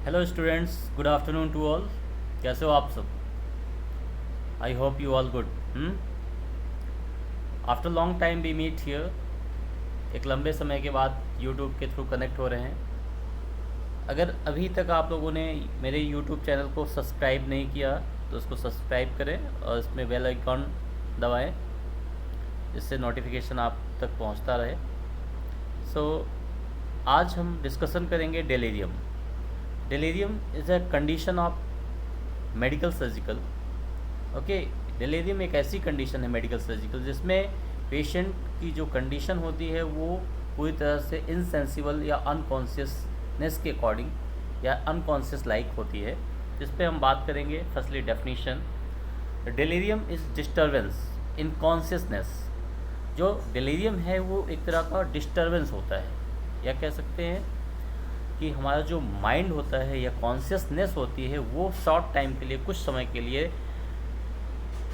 Hello students, good afternoon to all. कैसे हो आप सब? I hope you all good. After long time we meet here. एक लंबे समय के बाद यूट्यूब के थ्रू कनेक्ट हो रहे हैं। अगर अभी तक आप लोगों ने मेरे यूट्यूब चैनल को सब्सक्राइब नहीं किया तो उसको सब्सक्राइब करें और इसमें बेल आइकॉन दबाएं, जिससे नोटिफिकेशन आप तक पहुंचता रहे। सो आज हम डिस्कशन करेंगे delirium. Delirium is a condition of medical surgical. Okay, delirium एक ऐसी कंडीशन है मेडिकल सर्जिकल जिसमें पेशेंट की जो कंडीशन होती है वो पूरी तरह से इनसेंसिबल या अनकॉन्शियसनेस के अकॉर्डिंग या अनकॉन्शियस लाइक होती है। जिस पे हम बात करेंगे firstly definition. Delirium is disturbance in consciousness. जो डिलीरियम है वो एक तरह का डिस्टर्बेंस होता है, या कह सकते हैं कि हमारा जो माइंड होता है या कॉन्शियसनेस होती है वो शॉर्ट टाइम के लिए, कुछ समय के लिए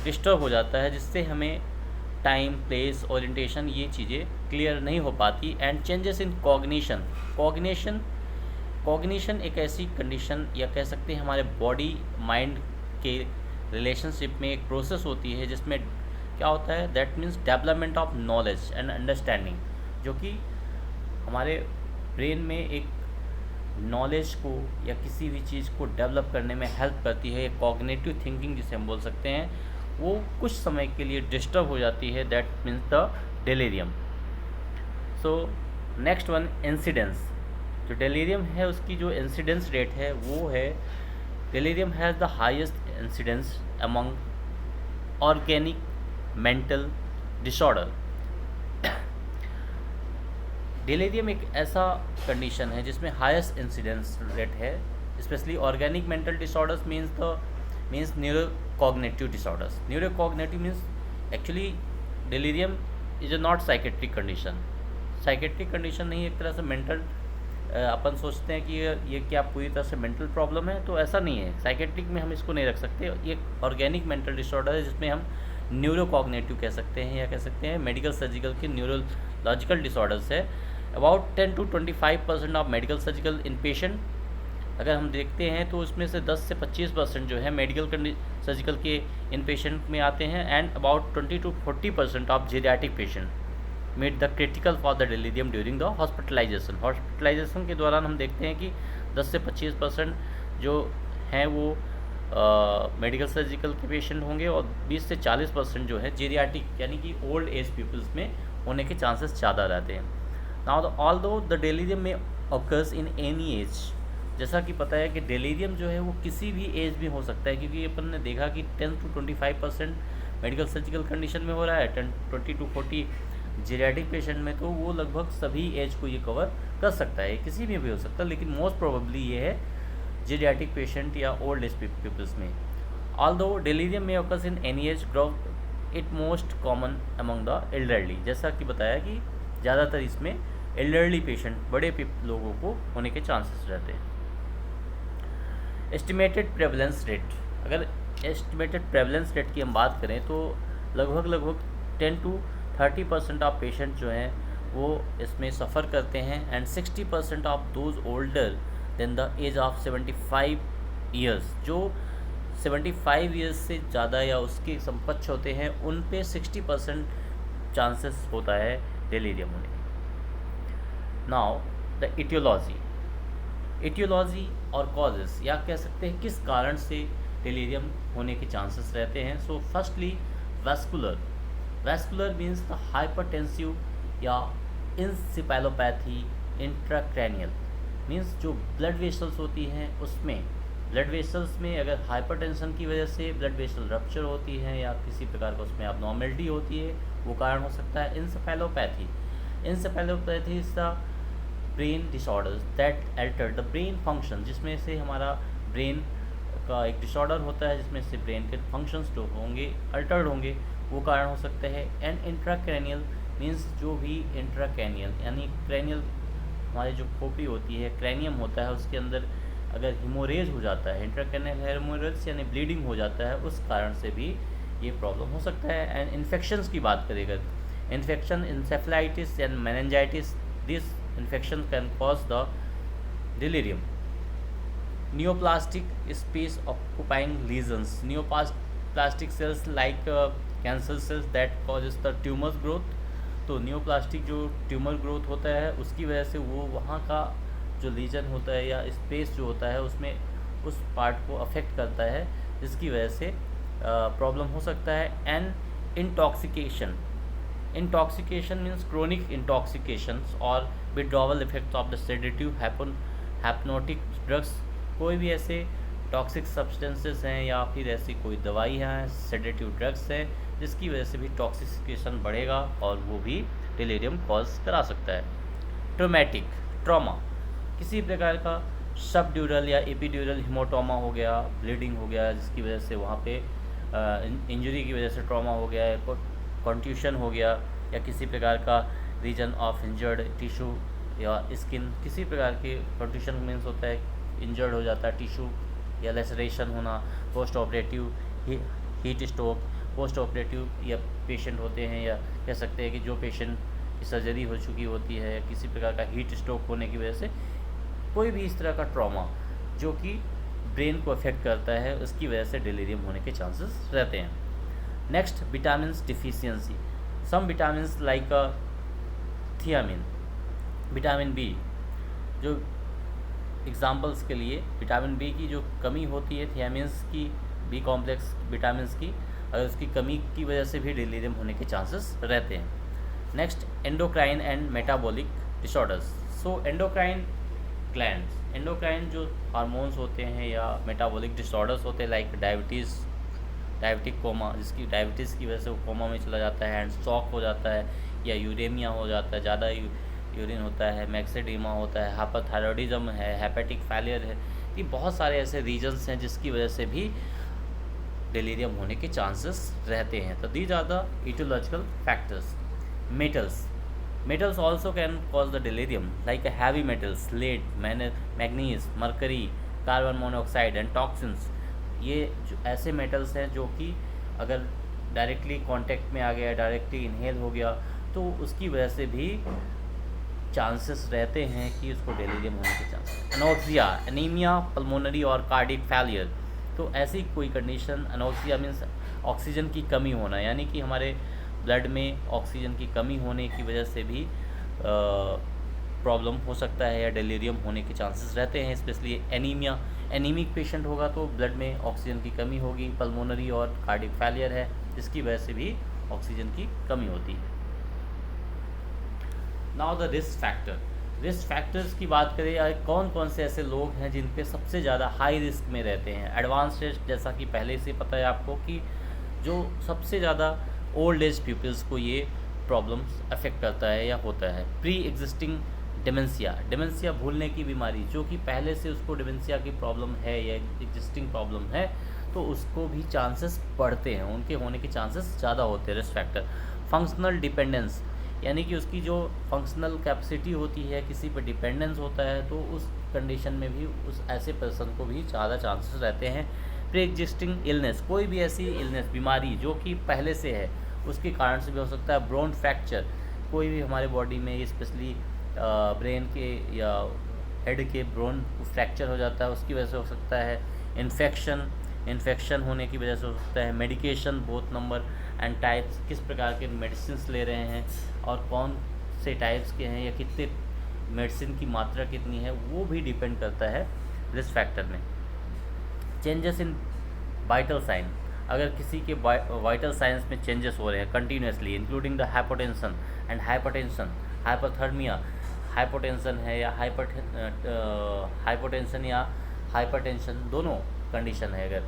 डिस्टर्ब हो जाता है, जिससे हमें टाइम, प्लेस, ओरिएंटेशन ये चीज़ें क्लियर नहीं हो पाती। एंड चेंजेस इन कॉग्निशन एक ऐसी कंडीशन या कह सकते हैं हमारे बॉडी माइंड के रिलेशनशिप में एक प्रोसेस होती है जिसमें क्या होता है, that means development of knowledge and understanding, जो कि हमारे ब्रेन में एक नॉलेज को या किसी भी चीज़ को डेवलप करने में हेल्प करती है। कॉग्निटिव थिंकिंग जिसे हम बोल सकते हैं, वो कुछ समय के लिए डिस्टर्ब हो जाती है। That means the delirium. So next one, incidence. जो डेलीरियम है उसकी जो इंसिडेंस रेट है वो है, delirium has the highest incidence among organic mental disorder. Delirium एक ऐसा कंडीशन है जिसमें हाईएस्ट इंसिडेंस रेट है, specially organic mental disorders means neurocognitive disorders. Neurocognitive means actually delirium is a not psychiatric condition. Psychiatric condition नहीं, एक तरह से mental. अपन सोचते हैं कि ये क्या पूरी तरह से मेंटल प्रॉब्लम है, तो ऐसा नहीं है। साइकेट्रिक में हम इसको नहीं रख सकते। ये ऑर्गेनिक मेंटल डिसऑर्डर है जिसमें हम न्यूरोकॉग्निटिव कह सकते हैं या कह सकते हैं मेडिकल सर्जिकल के न्यूरोलॉजिकल डिसऑर्डर्स है। About 10 to 25% of medical surgical in patient, अगर हम देखते हैं तो उसमें से 10 से 25% जो है मेडिकल सर्जिकल के इन पेशेंट में आते हैं। And about 20 to 40% of geriatric patient made the critical for the delirium during the hospitalization के दौरान हम देखते हैं कि 10 से 25% जो हैं वो मेडिकल सर्जिकल के पेशेंट होंगे और 20 से 40% जो है जीरियाटिक यानी कि ओल्ड एज पीपल्स में होने के चांसेस ज़्यादा रहते हैं। नाउ ऑल्दो द डेलीरियम में ऑकर्स इन एनी एज, जैसा कि पता है कि डेलीरियम जो है वो किसी भी एज में हो सकता है, क्योंकि अपन ने देखा कि 10 to 25% मेडिकल सर्जिकल कंडीशन में हो रहा है, 20 to 40 जीरियाटिक पेशेंट में, तो वो लगभग सभी एज को ये कवर कर सकता है, किसी में भी हो सकता है, लेकिन मोस्ट प्रोबेबली ये है जीरियाटिक पेशेंट या ओल्ड एज पीपल्स में। ऑल्दो डेलीरियम में occurs in any age group, it most common among the elderly, जैसा कि बताया कि ज़्यादातर इसमें एल्डरली पेशेंट, बड़े लोगों को होने के चांसेस रहते हैं। एस्टिमेटेड प्रेवलेंस रेट, अगर एस्टिमेटेड प्रेवलेंस रेट की हम बात करें तो लगभग 10 to 30% ऑफ पेशेंट जो हैं वो इसमें सफ़र करते हैं। And 60% of those older than the age of 75 years, जो 75 ईयर्स से ज़्यादा या उसके समकक्ष होते हैं, उन पे 60% चांसेस होता है डेलीरियम होने की। नाउ द इटियोलॉजी और कॉजेस, या कह सकते हैं किस कारण से डेलीरियम होने के चांसेस रहते हैं। So firstly vascular means the hypertensive या इंसेफेलोपैथी इंट्राक्रैनियल, मीन्स जो ब्लड वेसल्स होती हैं उसमें, ब्लड वेसल्स में अगर हाइपरटेंशन की वजह से ब्लड वेसल रप्चर होती है या किसी प्रकार का उसमें abnormality होती है, वो कारण हो सकता है। Encephalopathy is the brain disorders that alter the brain function, जिसमें से हमारा ब्रेन का एक डिसऑर्डर होता है जिसमें से ब्रेन के फंक्शंस जो होंगे अल्टर्ड होंगे, वो कारण हो सकते हैं। एंड इंट्राक्रैनियल मीन्स जो भी इंट्राक्रैनियल यानी क्रैनियल हमारी जो खोपड़ी होती है, क्रैनियम होता है, उसके अंदर अगर हिमोरेज हो जाता है, इंट्राक्रैनियल हिमोरेज यानी ब्लीडिंग हो जाता है, उस कारण से भी ये प्रॉब्लम हो सकता है। एंड इन्फेक्शंस की बात करें, infection, encephalitis and meningitis, this infection can cause the delirium. Neoplastic space occupying lesions. Neoplastic cells like cancer cells that causes the tumors growth. तो न्यूप्लास्टिक जो ट्यूमर ग्रोथ होता है उसकी वजह से वो वहाँ का जो लीजन होता है या स्पेस जो होता है उसमें उस पार्ट को अफेक्ट करता है, जिसकी वजह से प्रॉब्लम हो सकता है। And intoxication means chronic intoxications और withdrawal effects of the sedative hypnotic drugs. कोई भी ऐसे टॉक्सिक सब्सटेंसेस हैं या फिर ऐसी कोई दवाई हैं, सेडेटिव ड्रग्स हैं, जिसकी वजह से भी टॉक्सिफिकेशन बढ़ेगा और वो भी डिलीरियम कॉज करा सकता है। ट्रॉमा किसी प्रकार का सबड्यूरल या एपिड्यूरल हिमोटोमा हो गया, ब्लीडिंग हो गया, जिसकी वजह से वहाँ पे इंजरी की वजह से ट्रॉमा हो गया है, कॉन्ट्यूशन हो गया, या किसी प्रकार का रीजन ऑफ इंजर्ड टिश्यू या स्किन, किसी प्रकार के कॉन्ट्यूशन मीन्स होता है इंजर्ड हो जाता है टिश्यू या लेसरेशन होना। Post operative heat stroke, post operative या पेशेंट होते हैं या कह सकते हैं कि जो पेशेंट की सर्जरी हो चुकी होती है, किसी प्रकार का हीट स्ट्रोक होने की वजह से कोई भी इस तरह का ट्रॉमा जो कि ब्रेन को अफेक्ट करता है, उसकी वजह से डिलीरियम होने के चांसेस रहते हैं। Next, vitamin deficiency. Some vitamin like thiamine, vitamin B, जो एग्जाम्पल्स के लिए विटामिन बी की जो कमी होती है, थियामिन्स की, बी कॉम्प्लेक्स विटामिन की, अगर उसकी कमी की वजह से भी डिलीरियम होने के चांसेस रहते हैं। Next, endocrine and metabolic disorders. So endocrine glands, endocrine जो हार्मोन्स होते हैं या मेटाबॉलिक डिसऑर्डर्स होते हैं लाइक डायबिटिक कोमा, जिसकी डायबिटीज़ की वजह से वो कोमा में चला जाता है, एंड शॉक हो जाता है, या यूरेमिया हो जाता है, ज़्यादा यूरिन होता है, मैक्सेडीमा होता है, हाइपरथायरॉयडिज्म है, हेपेटिक फेलियर है। ये बहुत सारे ऐसे रीजन्स हैं जिसकी वजह से भी डिलीरियम होने के चांसेस रहते हैं। तो these are the etiological factors. Metals also can cause the delirium, like heavy metals, lead, manganese, mercury, carbon monoxide and toxins। ये जो ऐसे मेटल्स हैं जो कि अगर डायरेक्टली कांटेक्ट में आ गया, डायरेक्टली इनहेल हो गया, तो उसकी वजह से भी चांसेस रहते हैं कि उसको डिलीरियम होने के चांसेस। अनोक्सिया, एनीमिया, पल्मोनरी और कार्डियक फेलियर। तो ऐसी कोई कंडीशन, अनोक्सिया मीन्स ऑक्सीजन की कमी होना, यानी कि हमारे ब्लड में ऑक्सीजन की कमी होने की वजह से भी प्रॉब्लम हो सकता है या डिलीरियम होने के चांसेस रहते हैं। स्पेशली एनीमिया, एनीमिक पेशेंट होगा तो ब्लड में ऑक्सीजन की कमी होगी। पल्मोनरी और कार्डियक फेलियर है जिसकी वजह से भी ऑक्सीजन की कमी होती है। नाउ द रिस्क फैक्टर्स की बात करें, कौन कौन से ऐसे लोग हैं जिन पे सबसे ज़्यादा हाई रिस्क में रहते हैं। एडवांस स्टेज, जैसा कि पहले से पता है आपको कि जो सबसे ज़्यादा ओल्ड एज पीपल्स को ये प्रॉब्लम्स अफेक्ट करता है या होता है। प्री एग्जिस्टिंग डिमेंशिया भूलने की बीमारी, जो कि पहले से उसको डिमेंशिया की प्रॉब्लम है या एग्जिस्टिंग प्रॉब्लम है, तो उसको भी चांसेस बढ़ते हैं, उनके होने के चांसेस ज़्यादा होते हैं। Risk factor. फंक्शनल डिपेंडेंस, यानी कि उसकी जो फंक्शनल कैपेसिटी होती है, किसी पर डिपेंडेंस होता है, तो उस कंडीशन में भी उस ऐसे पर्सन को भी ज़्यादा चांसेस रहते हैं। प्री एग्जिस्टिंग इलनेस, कोई भी ऐसी इलनेस, बीमारी जो कि पहले से है, उसके कारण से भी हो सकता है। बोन फ्रैक्चर, कोई भी हमारे बॉडी में स्पेशली ब्रेन के या हेड के बोन फ्रैक्चर हो जाता है, उसकी वजह से हो सकता है। इन्फेक्शन होने की वजह से हो सकता है। Medication, both number and types, किस प्रकार के मेडिसिन ले रहे हैं और कौन से टाइप्स के हैं या कितने मेडिसिन की मात्रा कितनी है, वो भी डिपेंड करता है रिस्क फैक्टर में। चेंजेस इन वाइटल साइन, अगर किसी के वाइटल साइंस में चेंजेस हो रहे हैं continuously, including the hypotension and hyperthermia, hypotension है या हाइपोटेंशन या हाइपरटेंशन, दोनों कंडीशन है। अगर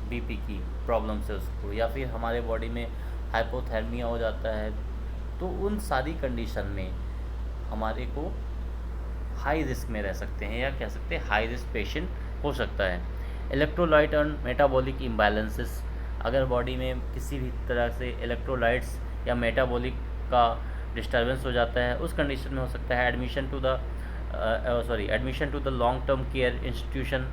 बीपी की प्रॉब्लम से उसको, या फिर हमारे बॉडी में हाइपोथर्मिया हो जाता है, तो उन सारी कंडीशन में हमारे को हाई रिस्क में रह सकते हैं या कह सकते हैं हाई रिस्क पेशेंट हो सकता है। इलेक्ट्रोलाइट और मेटाबॉलिक इम्बैलेंसेस, अगर बॉडी में किसी भी तरह से इलेक्ट्रोलाइट्स या मेटाबॉलिक का डिस्टर्बेंस हो जाता है, उस कंडीशन में हो सकता है admission to the long term care institution.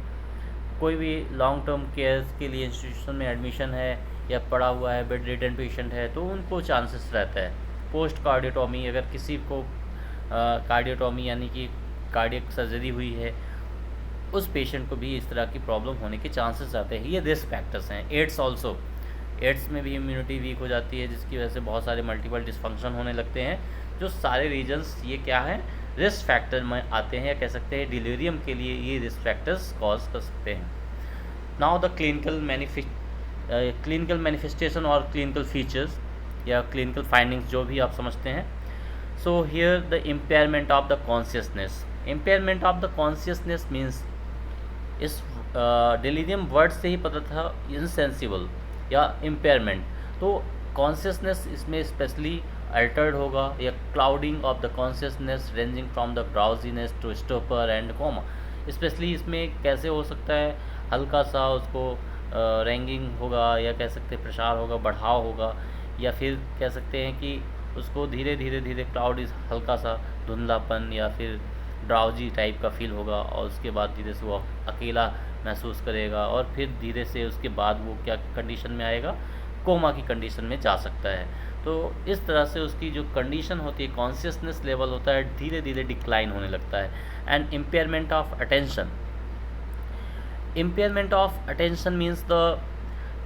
कोई भी लॉन्ग टर्म केयर के लिए इंस्टीट्यूशन में एडमिशन है या पड़ा हुआ है, बेड रिडन पेशेंट है, तो उनको चांसेस रहता है। पोस्ट कार्डियोटॉमी, अगर किसी को कार्डियोटॉमी यानी कि कार्डियक सर्जरी हुई है, उस पेशेंट को भी इस तरह की प्रॉब्लम होने के चांसेस आते हैं। ये रिस्क फैक्टर्स हैं। एड्स ऑल्सो, एड्स में भी इम्यूनिटी वीक हो जाती है, जिसकी वजह से बहुत सारे मल्टीपल डिस्फंक्शन होने लगते हैं। जो सारे रीजन्स ये क्या है, रिस्क फैक्टर में आते हैं, या कह सकते हैं डिलीरियम के लिए ये रिस्क फैक्टर्स कॉज कर सकते हैं। नाउ द क्लिनिकल मैनिफेस्टेशन और क्लिनिकल फीचर्स या क्लिनिकल फाइंडिंग्स जो भी आप समझते हैं। So here the impairment of the consciousness. Impairment of the consciousness means, इस डिलीरियम वर्ड से ही पता था, इनसेंसिबल या इम्पेयरमेंट। तो कॉन्शियसनेस इसमें स्पेशली अल्टर्ड होगा, या clouding of the consciousness ranging from the drowsiness to stupor and coma. Specially इसमें कैसे हो सकता है, हल्का सा उसको रेंगिंग होगा, या कह सकते हैं प्रसार होगा, बढ़ाव होगा, या फिर कह सकते हैं कि उसको धीरे धीरे क्लाउड इस हल्का सा धुंधलापन या फिर ड्राउजी टाइप का फील होगा, और उसके बाद धीरे से वो अकेला महसूस करेगा, और फिर धीरे से उसके बाद वो क्या कंडीशन में आएगा, कोमा की कंडीशन में जा सकता है। तो इस तरह से उसकी जो कंडीशन होती है, कॉन्शियसनेस लेवल होता है, धीरे धीरे डिक्लाइन होने लगता है। And impairment of attention. Impairment of attention means the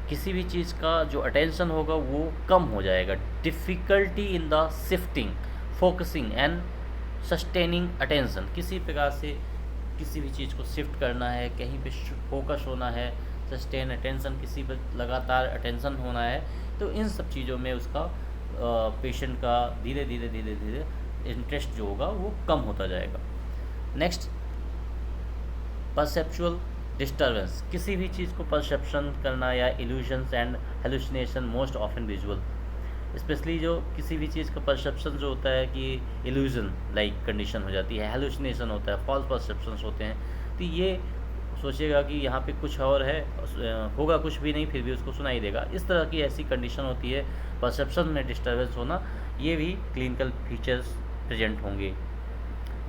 किसी भी चीज़ का जो अटेंशन होगा वो कम हो जाएगा। Difficulty in the shifting, focusing and sustaining attention. किसी प्रकार से किसी भी चीज़ को शिफ्ट करना है, कहीं पे फोकस होना है, सस्टेन अटेंशन, किसी पर लगातार अटेंशन होना है, तो इन सब चीज़ों में उसका पेशेंट का धीरे धीरे इंटरेस्ट जो होगा वो कम होता जाएगा। Next, perceptual disturbance. किसी भी चीज़ को परसेप्शन करना या illusions and hallucination most often visual. Specially जो किसी भी चीज़ का परसेप्शन जो होता है कि इल्यूजन लाइक कंडीशन हो जाती है, हेलुसिनेशन होता है, फॉल्स परसेप्शंस होते हैं, तो ये सोचेगा कि यहाँ पे कुछ और है, होगा कुछ भी नहीं, फिर भी उसको सुनाई देगा। इस तरह की ऐसी कंडीशन होती है, परसेप्शन में डिस्टर्बेंस होना, ये भी क्लिनिकल फीचर्स प्रेजेंट होंगे।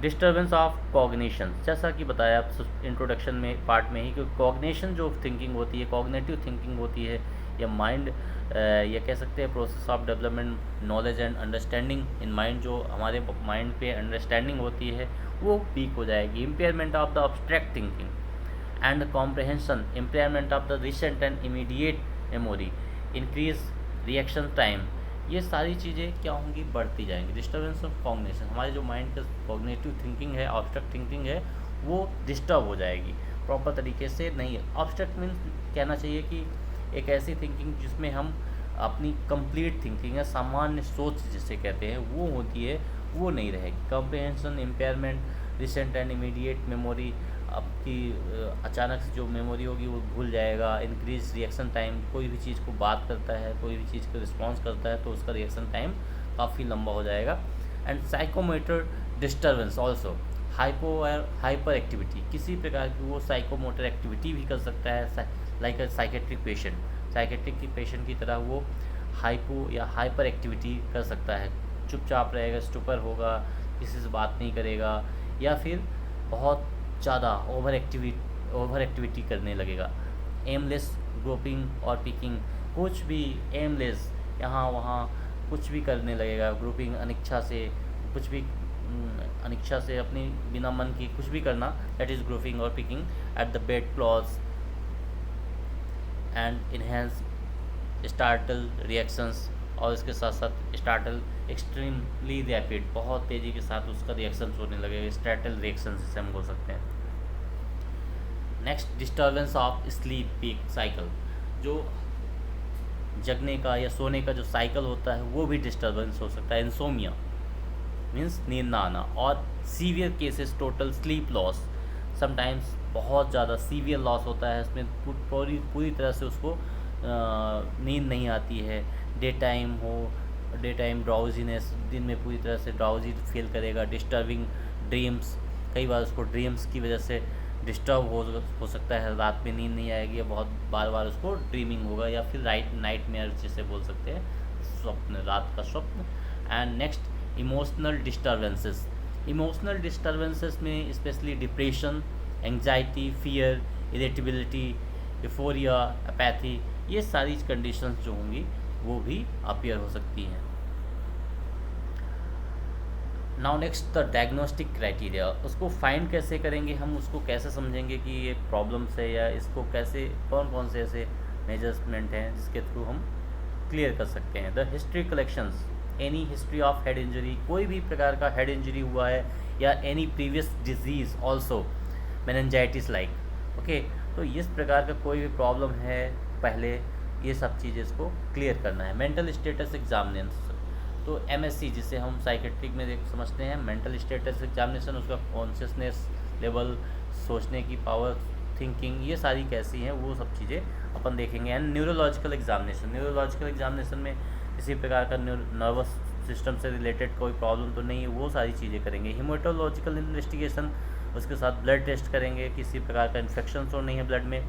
डिस्टर्बेंस ऑफ कॉग्निशन, जैसा कि बताया इंट्रोडक्शन में पार्ट में ही कि कॉग्निशन जो थिंकिंग होती है, कॉग्निटिव थिंकिंग होती है, या माइंड या कह सकते हैं process of development knowledge and understanding in mind, जो हमारे माइंड पे अंडरस्टैंडिंग होती है वो वीक हो जाएगी। Impairment of the abstract thinking and comprehension, impairment of the recent and immediate memory, increase reaction time, ये सारी चीज़ें क्या होंगी, बढ़ती जाएंगी। डिस्टर्बेंस ऑफ कॉग्निशन, हमारे जो माइंड का कॉग्निटिव थिंकिंग है, ऑब्स्ट्रैक्ट थिंकिंग है, वो डिस्टर्ब हो जाएगी, प्रॉपर तरीके से नहीं है। ऑब्स्ट्रैक्ट मीन्स कहना चाहिए कि एक ऐसी थिंकिंग जिसमें हम अपनी कंप्लीट थिंकिंग है, सामान्य सोच जिसे कहते हैं, वो होती है, वो नहीं रहेगी। Comprehension, impairment, recent and immediate memory, आपकी अचानक से जो मेमोरी होगी वो भूल जाएगा। इंक्रीज रिएक्शन टाइम, कोई भी चीज़ को बात करता है, कोई भी चीज़ को रिस्पॉन्स करता है, तो उसका रिएक्शन टाइम काफ़ी लंबा हो जाएगा। And psychomotor disturbance also, hyper activity, किसी प्रकार की वो साइकोमोटर एक्टिविटी भी कर सकता है, लाइक अ साइकेट्रिक पेशेंट, साइकेट्रिक की पेशेंट की तरह वो हाइपो या हाइपर एक्टिविटी कर सकता है, चुपचाप रहेगा, स्टूपर होगा, किसी से बात नहीं करेगा, या फिर बहुत ज़्यादा ओवर एक्टिविटी करने लगेगा। एमलेस ग्रुपिंग और पिकिंग, कुछ भी एमलेस यहाँ वहाँ कुछ भी करने लगेगा। ग्रुपिंग, अनिच्छा से कुछ भी, अनिच्छा से अपनी बिना मन की कुछ भी करना, दैट इज़ ग्रुपिंग और picking. At the bed clause and enhance startle reactions, और इसके साथ साथ स्टार्टल एक्सट्रीमली रैपिड, बहुत तेज़ी के साथ उसका रिएक्शंस होने लगेगा, स्टार्टल रिएक्शंस जिसे हम बोल सकते हैं। Next, disturbance of sleep cycle, जो जगने का या सोने का जो साइकिल होता है वो भी डिस्टर्बेंस हो सकता है। इंसोमिया मीन्स नींद ना आना, और severe cases total sleep loss, sometimes बहुत ज़्यादा सीवियर लॉस होता है, इसमें पूरी तरह से उसको नींद नहीं आती है। डे टाइम ड्राउजीनेस, दिन में पूरी तरह से ड्राउजी फील करेगा। डिस्टर्बिंग ड्रीम्स, कई बार उसको ड्रीम्स की वजह से डिस्टर्ब हो सकता है, रात में नींद नहीं आएगी, या बहुत बार उसको ड्रीमिंग होगा, या फिर नाइट मेयर जिसे बोल सकते हैं, स्वप्न, रात का स्वप्न। And next, emotional disturbances. Emotional disturbances में specially depression, anxiety, fear, irritability, euphoria, apathy, ये सारी कंडीशंस जो होंगी वो भी अपीयर हो सकती हैं। Now next the diagnostic criteria, उसको फाइंड कैसे करेंगे हम, उसको कैसे समझेंगे कि ये प्रॉब्लम्स है, या इसको कैसे कौन कौन से ऐसे मेजरमेंट हैं जिसके थ्रू हम क्लियर कर सकते हैं। The history collections, any history of head injury, कोई भी प्रकार का हेड इंजरी हुआ है, या any previous disease also meningitis like, okay. तो इस प्रकार का कोई भी प्रॉब्लम है पहले, ये सब चीज़ें इसको क्लियर करना है। मेंटल स्टेटस एग्जामिनेशन, तो MSc जिसे हम साइकेट्रिक में समझते हैं, मेंटल स्टेटस एग्जामिनेशन, उसका कॉन्शियसनेस लेवल, सोचने की पावर, थिंकिंग, ये सारी कैसी हैं वो सब चीज़ें अपन देखेंगे। And neurological examination, neurological examination में किसी प्रकार का नर्वस सिस्टम से रिलेटेड कोई प्रॉब्लम तो नहीं है, वो सारी चीज़ें करेंगे। हीमेटोलॉजिकल इन्वेस्टिगेशन, उसके साथ ब्लड टेस्ट करेंगे, किसी प्रकार का इन्फेक्शन तो नहीं है ब्लड में,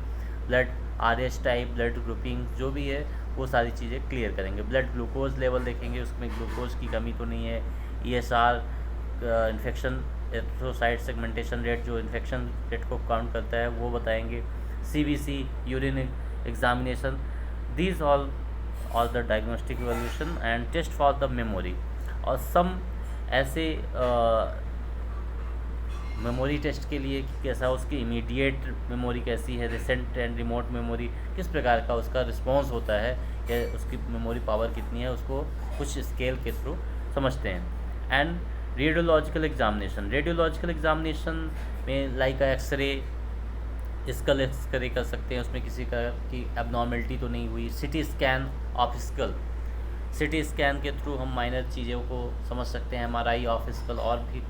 blood RH type, blood grouping जो भी है वो सारी चीज़ें क्लियर करेंगे। ब्लड ग्लूकोज लेवल देखेंगे, उसमें ग्लूकोज की कमी तो नहीं है। ESR, infection erythrocyte segmentation rate, जो इन्फेक्शन रेट को काउंट करता है वो बताएंगे। CBC, urine examination, these all the diagnostic evaluation and test for the memory. और सम ऐसे मेमोरी टेस्ट के लिए कि कैसा उसकी इमीडिएट मेमोरी कैसी है, रिसेंट एंड रिमोट मेमोरी किस प्रकार का उसका रिस्पॉन्स होता है, या उसकी मेमोरी पावर कितनी है, उसको कुछ स्केल के थ्रू समझते हैं। And radiological examination, radiological examination में लाइक एक्सरे, स्कल एक्सरे कर सकते हैं, उसमें किसी का की एबनॉर्मलिटी तो नहीं हुई। CT scan of skull, CT scan के थ्रू हम माइनर चीज़ों को समझ सकते हैं। MRI ऑफ स्कल, और भी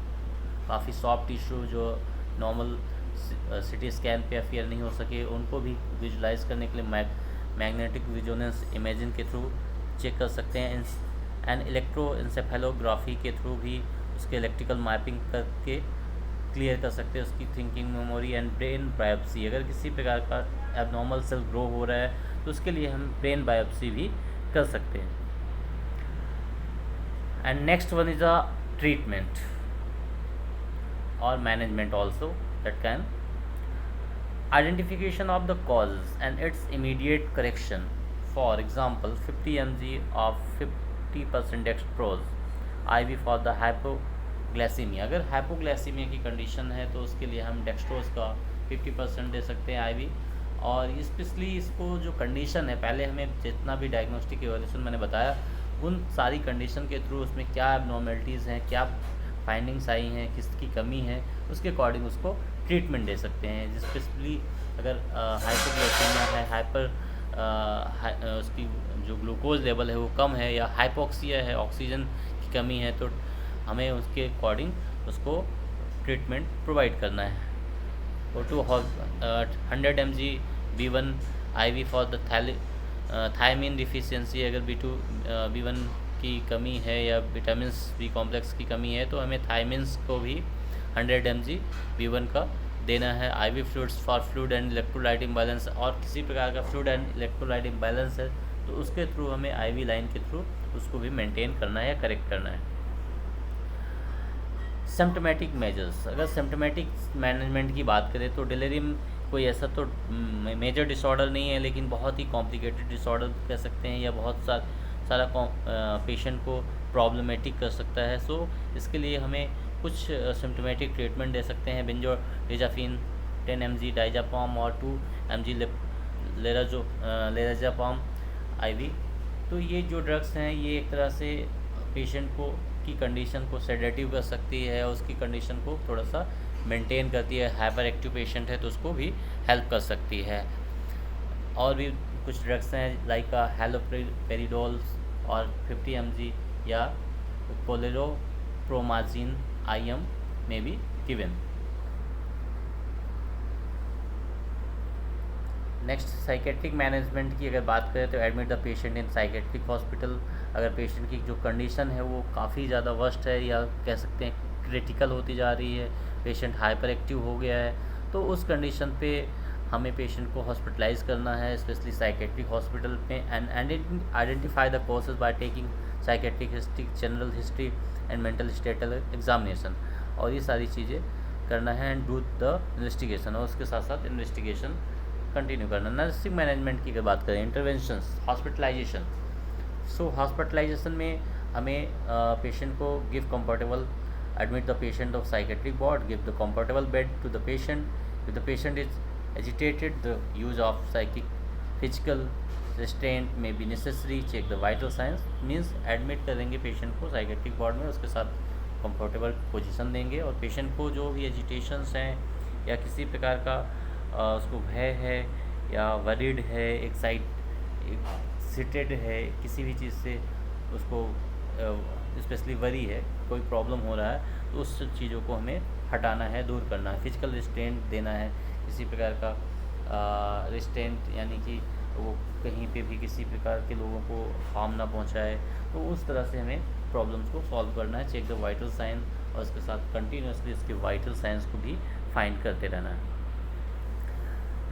काफ़ी सॉफ्ट टिश्यू जो नॉर्मल सिटी स्कैन पे अफेयर नहीं हो सके, उनको भी विजुलाइज करने के लिए मैग्नेटिक विजुलेंस इमेजिंग के थ्रू चेक कर सकते हैं। एंड इलेक्ट्रोइंसेफेलोग्राफी के थ्रू भी उसके इलेक्ट्रिकल मैपिंग करके क्लियर कर सकते हैं उसकी thinking memory. And brain biopsy, अगर किसी प्रकार का एबनॉर्मल सेल ग्रो हो रहा है तो उसके लिए हम ब्रेन बायोप्सी भी कर सकते हैं। And next one is a treatment or management also, that can identification of the causes and its immediate correction. For example, 50 mg of 50% dextrose IV for the hypoglycemia, अगर हाइपोग्लाइसीमिया की condition है तो उसके लिए हम डेक्सट्रोज का 50% दे सकते हैं IV। और स्पेशली इसको जो कंडीशन है, पहले हमें जितना भी डायग्नोस्टिक इवैल्यूएशन मैंने बताया, उन सारी कंडीशन के थ्रू उसमें क्या एबनॉर्मेलिटीज़ हैं, क्या फाइंडिंग्स आई हैं, किसकी कमी है, उसके अकॉर्डिंग उसको ट्रीटमेंट दे सकते हैं। स्पेशली अगर हाइपोग्लाइसीमिया है, उसकी जो ग्लूकोज लेवल है वो कम है, या हाइपोक्सिया है, ऑक्सीजन की कमी है, तो हमें उसके अकॉर्डिंग उसको ट्रीटमेंट प्रोवाइड करना है। और 100 mg B1 IV for the thiamine deficiency, अगर B1 की कमी है या विटामिन B कॉम्प्लेक्स की कमी है तो हमें थायमिन्स को भी 100 mg B1 का देना है। IV fluids for fluid and electrolyte imbalance, और किसी प्रकार का फ्लूइड एंड इलेक्ट्रोलाइट इम्बैलेंस है तो उसके थ्रू हमें IV लाइन के थ्रू उसको भी मेंटेन करना है या करेक्ट करना है। सिम्टोमेटिक मेजर्स, अगर सिम्टोमेटिक मैनेजमेंट की बात करें तो डिलीरियम कोई ऐसा तो मेजर डिसऑर्डर नहीं है, लेकिन बहुत ही कॉम्प्लिकेटेड डिसऑर्डर कह सकते हैं, या बहुत सारा पेशेंट को प्रॉब्लमेटिक कर सकता है। सो इसके लिए हमें कुछ सिम्टोमेटिक ट्रीटमेंट दे सकते हैं। बेंजोडाइज़ेपिन 10 mg डाइज़ापाम और 2 mg लेराज़ोपाम IV। तो ये जो ड्रग्स हैं ये एक तरह से पेशेंट को की कंडीशन को सेडेटिव कर सकती है, और उसकी कंडीशन को थोड़ा सा मेंटेन करती है। हाइपर एक्टिव पेशेंट है तो उसको भी हेल्प कर सकती है। और भी कुछ ड्रग्स हैं लाइक हैलोपेरिडोल और 50 mg या क्लोरोप्रोमाजिन IM में भी गिवन। नेक्स्ट साइकेट्रिक मैनेजमेंट की अगर बात करें तो admit the patient in psychiatric hospital, अगर पेशेंट की जो कंडीशन है वो काफ़ी ज़्यादा वर्स्ट है, या कह सकते हैं क्रिटिकल होती जा रही है, पेशेंट हाइपर एक्टिव हो गया है, तो उस कंडीशन पे हमें पेशेंट को हॉस्पिटलाइज करना है, स्पेशली साइकेट्रिक हॉस्पिटल में। And identify the causes by taking psychiatric history, general history and mental status examination, और ये सारी चीज़ें करना है। एंड डू द इन्वेस्टिगेशन, और उसके साथ साथ इन्वेस्टिगेशन कंटिन्यू करना। नर्सिंग मैनेजमेंट की अगर बात करें, इंटरवेंशंस, हॉस्पिटलाइजेशन। सो हॉस्पिटलाइजेशन में हमें पेशेंट को give comfortable admit the patient of psychiatric ward, give the comfortable bed to the patient. If the patient is agitated, the use of psychic physical restraint may be necessary. Check the vital signs, means admit करेंगे patient को psychiatric ward में, उसके साथ comfortable position देंगे और patient को जो भी एजिटेशंस हैं या किसी प्रकार का उसको भय है या वरीड है, एक्साइटेड है, किसी भी चीज़ से उसको स्पेशली वरी है, कोई प्रॉब्लम हो रहा है, तो उस चीज़ों को हमें हटाना है, दूर करना है, फिजिकल रिस्ट्रेंट देना है, किसी प्रकार का रिस्ट्रेंट यानी कि वो कहीं पे भी किसी प्रकार के लोगों को हार्म ना पहुंचाए, तो उस तरह से हमें प्रॉब्लम्स को सॉल्व करना है। चेक द वाइटल साइन और उसके साथ कंटिन्यूसली इसके वाइटल साइंस को भी फाइंड करते रहना है।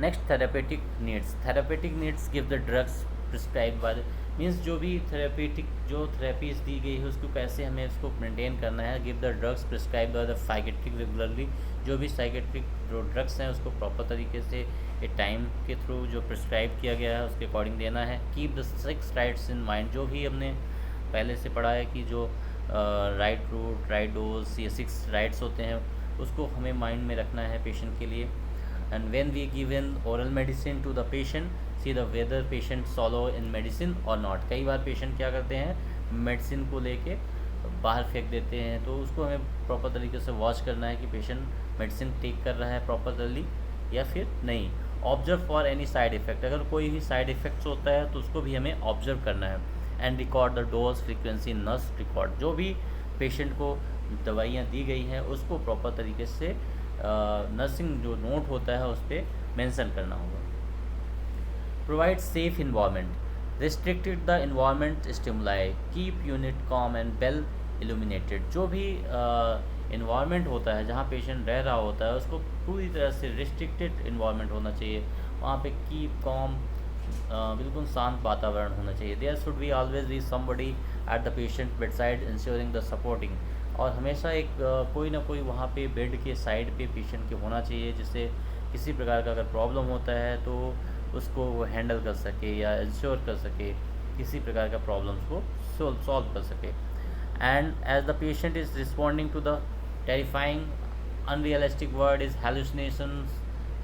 Next, therapeutic needs. Therapeutic needs give the drugs prescribe by, means जो भी थेरेपेटिक जो थेरेपीज दी गई है उसको कैसे हमें उसको मेंटेन करना है। Give the drugs prescribe by the psychiatric regularly, जो भी साइकेट्रिक जो ड्रग्स हैं उसको प्रॉपर तरीके से एक टाइम के थ्रू जो प्रिस्क्राइब किया गया है उसके अकॉर्डिंग देना है। Keep the 6 rights in mind, जो भी हमने पहले से पढ़ा है कि जो राइट रूट, राइट डोज, ये 6 राइट्स होते हैं उसको हमें माइंड में रखना है पेशेंट के लिए। And when we give an oral medicine to the patient, see the whether patient swallow in medicine और नॉट। कई बार पेशेंट क्या करते हैं, मेडिसिन को लेके बाहर फेंक देते हैं, तो उसको हमें प्रॉपर तरीके से वॉच करना है कि पेशेंट मेडिसिन टेक कर रहा है प्रॉपरली या फिर नहीं। Observe for any side effect, अगर कोई भी साइड इफ़ेक्ट्स होता है तो उसको भी हमें ऑब्जर्व करना है। And record the dose frequency nurse record, जो भी पेशेंट को दवाइयाँ दी गई हैं उसको प्रॉपर तरीके से नर्सिंग जो नोट होता है उस पर मेंशन करना होगा। Provide safe environment, restricted the environment stimuli, keep unit com and well illuminated, जो भी इन्वायरमेंट होता है जहाँ पेशेंट रह रहा होता है उसको पूरी तरह से रिस्ट्रिक्टेड इन्वायरमेंट होना चाहिए, वहाँ पे कीप कॉम बिल्कुल शांत वातावरण होना चाहिए। There should be always be somebody at the patient bed side ensuring the supporting, और हमेशा एक कोई ना कोई वहाँ पे बेड के साइड पे पेशेंट के होना चाहिए, जिससे किसी प्रकार का अगर प्रॉब्लम होता है तो उसको वो हैंडल कर सके या इंश्योर कर सके, किसी प्रकार का प्रॉब्लम्स को सॉल्व कर सके। And as the patient is responding to the terrifying unrealistic word is hallucinations,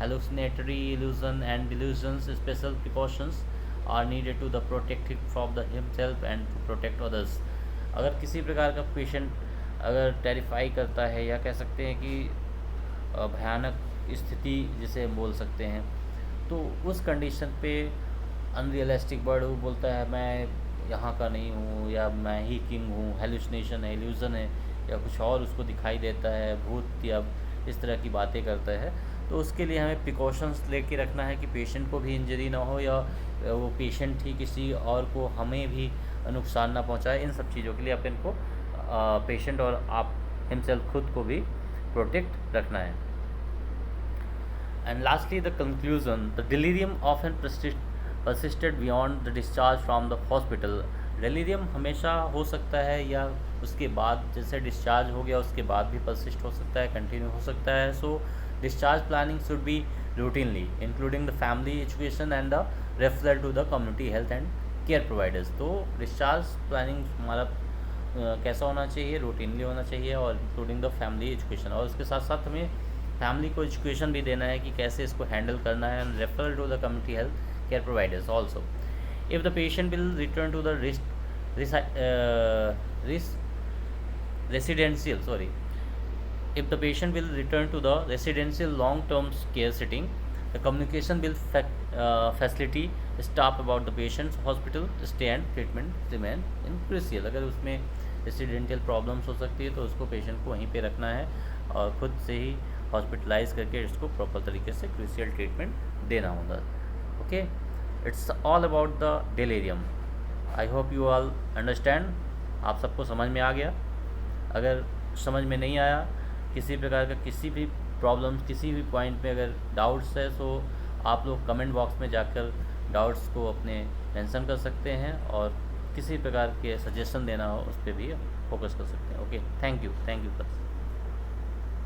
hallucinatory illusion and delusions, special precautions are needed to the protected from the himself and to protect others। अगर किसी प्रकार का patient अगर terrify करता है या कह सकते हैं कि भयानक स्थिति जिसे हम बोल सकते हैं, तो उस कंडीशन पे अनरियलिस्टिक वर्ड वो बोलता है मैं यहाँ का नहीं हूँ या मैं ही किंग हूँ, हेलुसिनेशन है, इल्यूज़न है, या कुछ और उसको दिखाई देता है, भूत या इस तरह की बातें करता है, तो उसके लिए हमें प्रिकॉशंस लेके रखना है कि पेशेंट को भी इंजरी ना हो या वो पेशेंट ही किसी और को हमें भी नुकसान ना पहुंचाए। इन सब चीज़ों के लिए अपन को पेशेंट और आप हिमसेल्फ खुद को भी प्रोटेक्ट रखना है। And lastly the conclusion, the delirium often persisted beyond the discharge from the hospital। Delirium हमेशा हो सकता है या उसके बाद जैसे डिस्चार्ज हो गया उसके बाद भी परसिस्ट हो सकता है, कंटिन्यू हो सकता है। So discharge planning should be routinely including the family education and the referral to the community health and care providers. तो डिस्चार्ज प्लानिंग हमारा कैसा होना चाहिए, रूटीनली होना चाहिए और इंक्लूडिंग द फैमिली एजुकेशन, और उसके साथ साथ हमें फैमिली को एजुकेशन भी देना है कि कैसे इसको हैंडल करना है, and referral to the community health care providers also. If the patient will return to the if the patient will return to the residential long-term care setting, the communication will facility staff about the patient's hospital stay and treatment remain in crucial। अगर उसमें residential problems हो सकती है तो उसको patient को वहीं पे रखना है और खुद से ही हॉस्पिटलाइज करके इसको प्रॉपर तरीके से क्रूशियल ट्रीटमेंट देना होगा। Okay, it's all about the delirium. I hope you all understand, आप सबको समझ में आ गया। अगर समझ में नहीं आया, किसी प्रकार का किसी भी प्रॉब्लम किसी भी पॉइंट पे अगर डाउट्स है तो आप लोग कमेंट बॉक्स में जाकर डाउट्स को अपने मेंशन कर सकते हैं और किसी प्रकार के सजेशन देना हो उस पर भी फोकस कर सकते हैं। Okay, thank you.